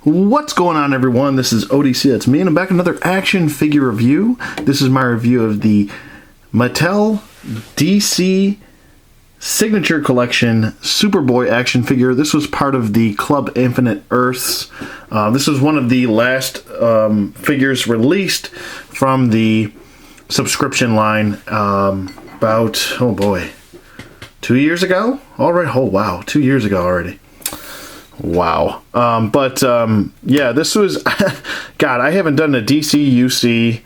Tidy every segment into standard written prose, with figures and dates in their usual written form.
What's going on, everyone? This is ODC, that's me, and I'm back with another action figure review. This is my review of the Mattel DC Signature Collection Superboy action figure. This was part of the Club Infinite Earths. This was one of the last figures released from the subscription line about, oh boy, 2 years ago? Already? Oh wow, 2 years ago already. Wow. Yeah, this was, God, I haven't done a DC UC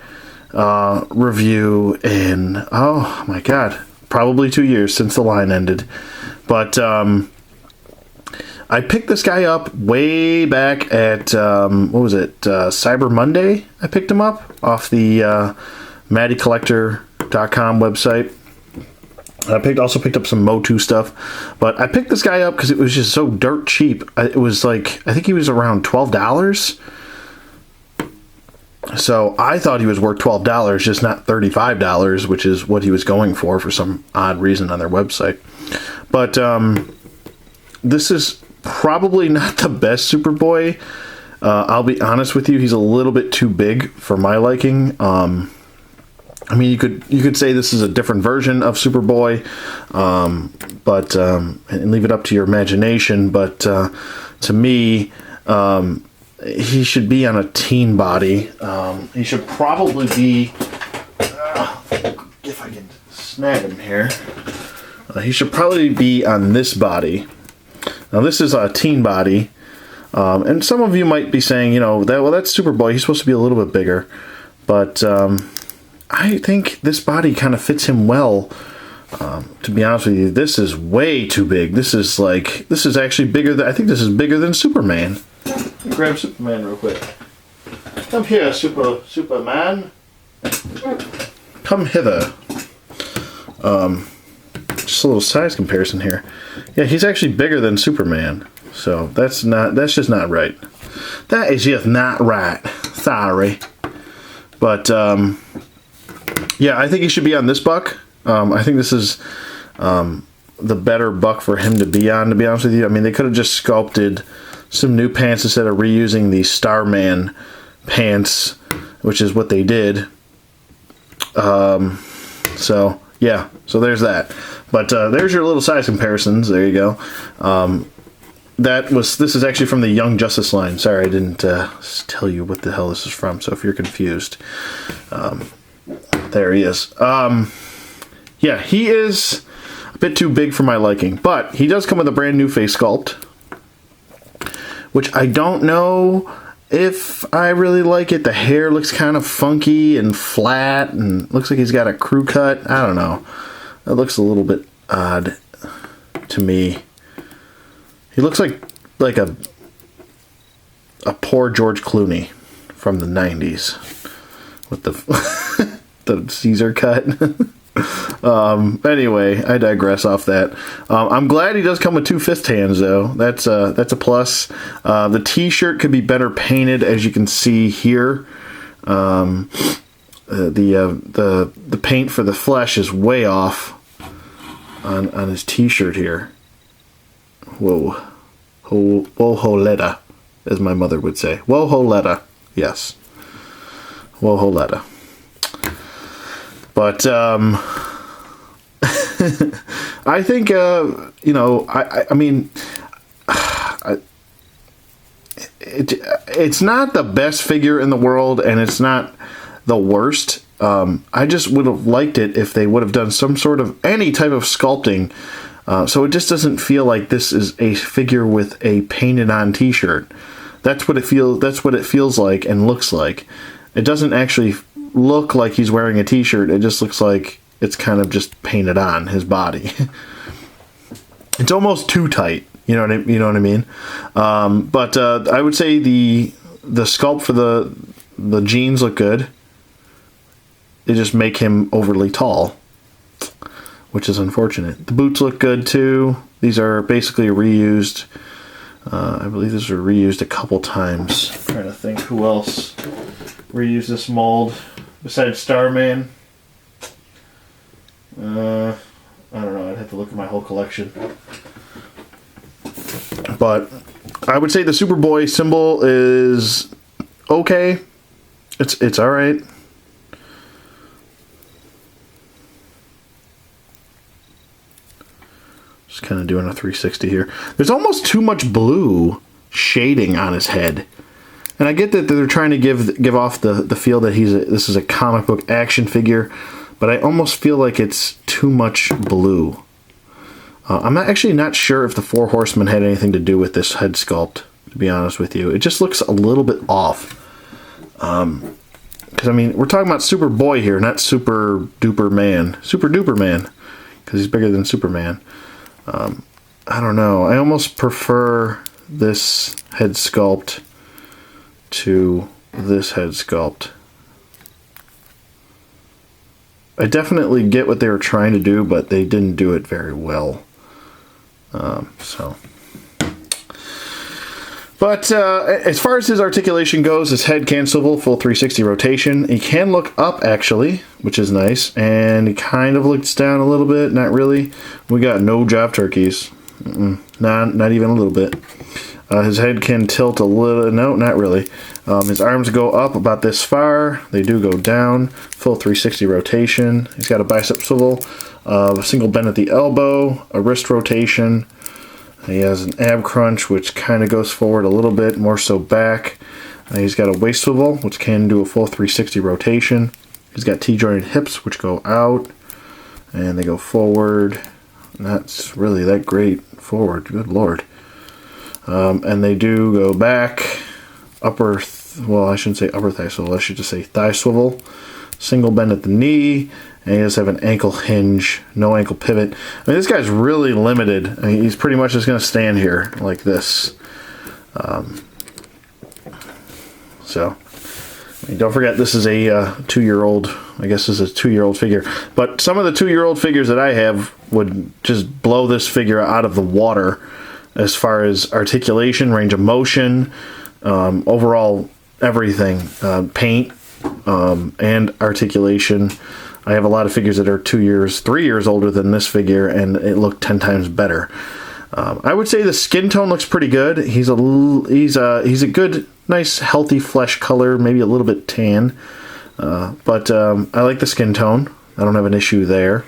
review in, oh my God, probably 2 years since the line ended. But I picked this guy up way back at, what was it, Cyber Monday? I picked him up off the MattyCollector.com website. I also picked up some Motu stuff, but I picked this guy up because it was just so dirt cheap. It was like, I think he was around $12. So I thought he was worth $12, just not $35, which is what he was going for some odd reason on their website. But this is probably not the best Superboy. I'll be honest with you, he's a little bit too big for my liking. I mean, you could say this is a different version of Superboy, but and leave it up to your imagination. But to me, he should be on a teen body. He should probably be, if I can snag him here, he should probably be on this body. Now, this is a teen body, and some of you might be saying, you know, that's Superboy. He's supposed to be a little bit bigger, but I think this body kind of fits him well. To be honest with you, this is way too big. This is actually bigger than, I think this is bigger than Superman. Grab Superman real quick. Come here, Superman. Come hither. Just a little size comparison here. Yeah, he's actually bigger than Superman. So that's just not right. That is just not right. Sorry. But yeah, I think he should be on this buck. I think this is the better buck for him to be on, to be honest with you. I mean, they could have just sculpted some new pants instead of reusing the Starman pants, which is what they did. So, yeah, so there's that. But there's your little size comparisons. There you go. This is actually from the Young Justice line. Sorry, I didn't tell you what the hell this is from, so if you're confused, there he is. Yeah, he is a bit too big for my liking, but he does come with a brand new face sculpt, which I don't know if I really like it. The hair looks kind of funky and flat, and looks like he's got a crew cut. I don't know. It looks a little bit odd to me. He looks like a poor George Clooney from the 90s with the the Caesar cut. Anyway, I digress off that. I'm glad he does come with 2 fist hands, though. That's a plus. The t-shirt could be better painted, as you can see here. The paint for the flesh is way off on his t-shirt here. Whoa. Whoa-ho-letta, as my mother would say. Whoa-ho-letta. Yes. Whoa-ho-letta. But I think, you know, I mean, it's not the best figure in the world, and it's not the worst. I just would have liked it if they would have done some sort of, any type of sculpting, so it just doesn't feel like this is a figure with a painted-on t-shirt. That's what it feels like and looks like. It doesn't actually look like he's wearing a t-shirt. It just looks like it's kind of just painted on his body. It's almost too tight. You know what I mean? But I would say the sculpt for the jeans look good. They just make him overly tall, which is unfortunate. The boots look good too. These are basically reused. I believe these were reused a couple times. I'm trying to think who else reused this mold besides Starman. I don't know. I'd have to look at my whole collection. But I would say the Superboy symbol is okay. It's all right. Just kind of doing a 360 here. There's almost too much blue shading on his head. And I get that they're trying to give off the feel that this is a comic book action figure, but I almost feel like it's too much blue. I'm actually not sure if the Four Horsemen had anything to do with this head sculpt, to be honest with you. It just looks a little bit off. Because, I mean, we're talking about Superboy here, not Super Duper Man. Super Duper Man, because he's bigger than Superman. I don't know. I almost prefer this head sculpt to this head sculpt. I definitely get what they were trying to do, but they didn't do it very well. But as far as his articulation goes, his head can swivel, full 360 rotation. He can look up, actually, which is nice. And he kind of looks down a little bit. Not really. We got no job turkeys. Not even a little bit. His head can tilt a little. No, not really. His arms go up about this far. They do go down. Full 360 rotation. He's got a bicep swivel. A single bend at the elbow. A wrist rotation. He has an ab crunch, which kind of goes forward a little bit, more so back. He's got a waist swivel, which can do a full 360 rotation. He's got T-jointed hips, which go out, and they go forward. Not really that great forward, good lord. And they do go back, well, I shouldn't say upper thigh swivel, I should just say thigh swivel. Single bend at the knee. And he does have an ankle hinge, no ankle pivot. I mean, this guy's really limited. I mean, he's pretty much just going to stand here like this. So, I mean, don't forget, this is a 2-year-old. I guess this is a 2-year-old figure. But some of the 2-year-old figures that I have would just blow this figure out of the water as far as articulation, range of motion, overall everything, paint, and articulation. I have a lot of figures that are 2 years, 3 years older than this figure, and it looked 10 times better. I would say the skin tone looks pretty good. He's a good, nice, healthy flesh color, maybe a little bit tan, but I like the skin tone. I don't have an issue there.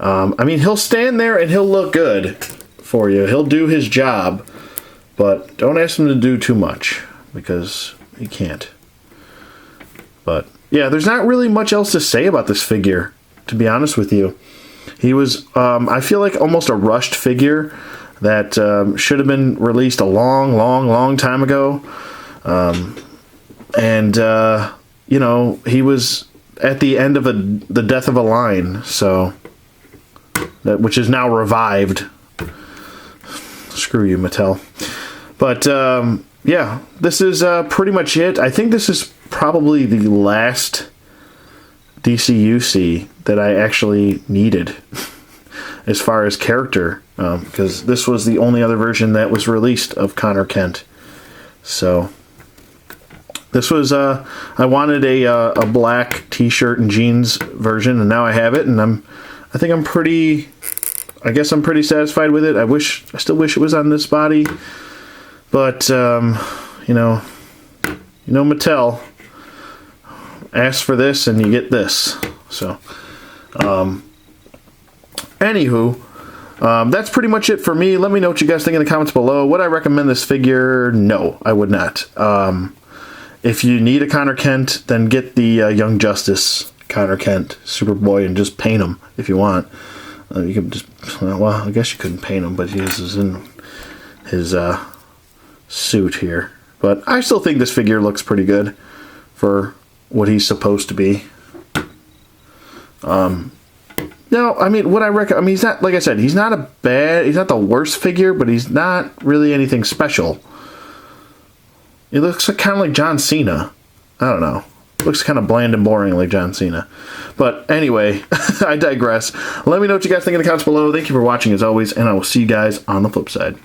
I mean, he'll stand there and he'll look good for you. He'll do his job, but don't ask him to do too much because he can't. But yeah, there's not really much else to say about this figure, to be honest with you. He was, I feel like, almost a rushed figure that should have been released a long time ago. You know, he was at the end of the death of a line, so which is now revived. Screw you, Mattel. But yeah, this is pretty much it. I think this is probably the last DCUC that I actually needed as far as character, because this was the only other version that was released of Connor Kent. So this was I wanted a black t-shirt and jeans version, and now I have it, and I think I'm pretty satisfied with it. I still wish it was on this body, but you know Mattel, ask for this and you get this. So anywho, that's pretty much it for me. Let me know what you guys think in the comments below. Would I recommend this figure? No, I would not. If you need a Connor Kent, then get the Young Justice Connor Kent Superboy and just paint him if you want. You can just, well, I guess you couldn't paint him, but he is in his suit here. But I still think this figure looks pretty good for what he's supposed to be. No, I mean, he's not, like I said, he's not the worst figure, but he's not really anything special. It looks kind of like John Cena. I don't know. Looks kind of bland and boring like John Cena. But anyway, I digress. Let me know what you guys think in the comments below. Thank you for watching as always, and I will see you guys on the flip side.